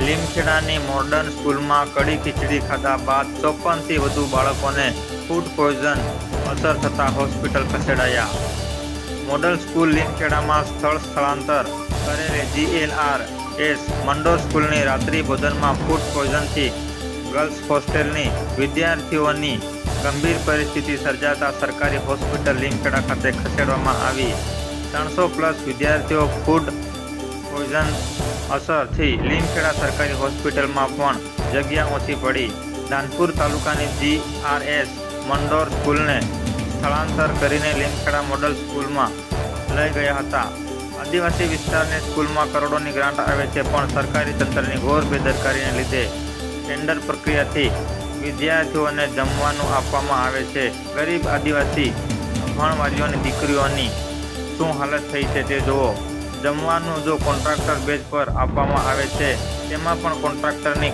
લીમખેડાની modern સ્કૂલમાં કડી ખીચડી ખાધા બાદ 54થી વધુ બાળકોને ફૂડ પોઈઝન અસર થતાં હોસ્પિટલ ખસેડાયા. મોડલ સ્કૂલ લીમખેડામાં સ્થળાંતર કરેલી GLRS મંડોર સ્કૂલની રાત્રિ ભોજનમાં ફૂડ પોઈઝનથી ગર્લ્સ હોસ્ટેલની વિદ્યાર્થીઓની ગંભીર પરિસ્થિતિ સર્જાતા સરકારી હોસ્પિટલ લીમખેડા ખાતે ખસેડવામાં આવી. 300+ વિદ્યાર્થીઓ ફૂડ પોઈઝન અસરથી લીમખેડા સરકારી હોસ્પિટલમાં પણ જગ્યા ઓછી પડી. ધાનપુર તાલુકાની GRS મંડોર સ્કૂલને સ્થળાંતર કરીને લીમખેડા મોડલ સ્કૂલમાં લઈ ગયા હતા. આદિવાસી વિસ્તારની સ્કૂલમાં કરોડોની ગ્રાન્ટ આવે છે, પણ સરકારી તંત્રની ઘોર બેદરકારીને લીધે ટેન્ડર પ્રક્રિયાથી વિદ્યાર્થીઓને જમવાનું આપવામાં આવે છે. ગરીબ આદિવાસી અભણવાલીઓની દીકરીઓની શું હાલત થઈ છે તે જુઓ. જમવાનું જો કોન્ટ્રાક્ટર બેઝ પર આપવામાં આવે છે, તેમાં પણ કોન્ટ્રાક્ટરની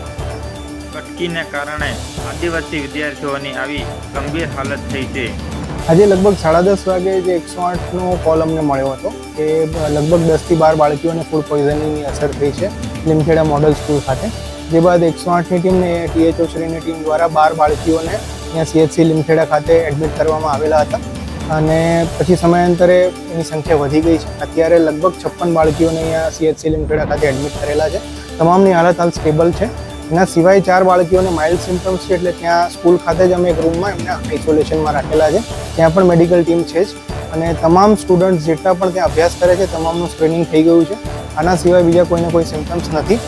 કટકીને કારણે આદિવાસી વિદ્યાર્થીઓની આવી ગંભીર હાલત થઈ છે. આજે લગભગ 10:30 વાગે જે 108નો કોલ અમને મળ્યો હતો કે લગભગ 10થી 12 બાળકીઓને ફૂડ પોઈઝનિંગની અસર થઈ છે લીમખેડા મોડલ સ્કૂલ ખાતે. જે બાદ 108ની ટીમ ને THO શ્રીની ટીમ દ્વારા 12 બાળકીઓને અહીંયા CHC લીમખેડા ખાતે એડમિટ કરવામાં આવેલા હતા અને પછી સમયાંતરે એની સંખ્યા વધી ગઈ છે. અત્યારે લગભગ 56 બાળકીઓને અહીંયા CHC લીમખેડા ખાતે એડમિટ કરેલા છે. તમામની હાલત હાલ સ્ટેબલ છે. એના સિવાય 4 બાળકીઓને માઇલ્ડ સિમ્પટમ્સ છે, એટલે ત્યાં સ્કૂલ ખાતે જ અમે એક રૂમમાં એમને આઇસોલેશનમાં રાખેલા છે. ત્યાં પણ મેડિકલ ટીમ છે જ અને તમામ સ્ટુડન્ટ્સ જેટલા પણ ત્યાં અભ્યાસ કરે છે તમામનું સ્ક્રીનિંગ થઈ ગયું છે. આના સિવાય બીજા કોઈને કોઈ સિમ્પટમ્સ નથી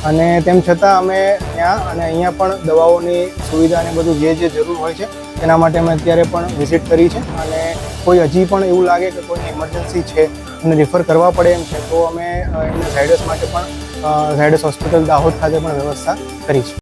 અને તેમ છતાં અમે ત્યાં અને અહીંયા પણ દવાઓની સુવિધા અને બધું જે જરૂર હોય છે તેના માટે અમે અત્યારે પણ વિઝિટ કરી છે અને કોઈ હજી પણ એવું લાગે કે કોઈને ઇમરજન્સી છે અને રિફર કરવા પડે એમ છે તો અમે એમને ઝાયડસ માટે પણ ઝાયડસ હોસ્પિટલ દાહોદ ખાતે પણ વ્યવસ્થા કરી છે.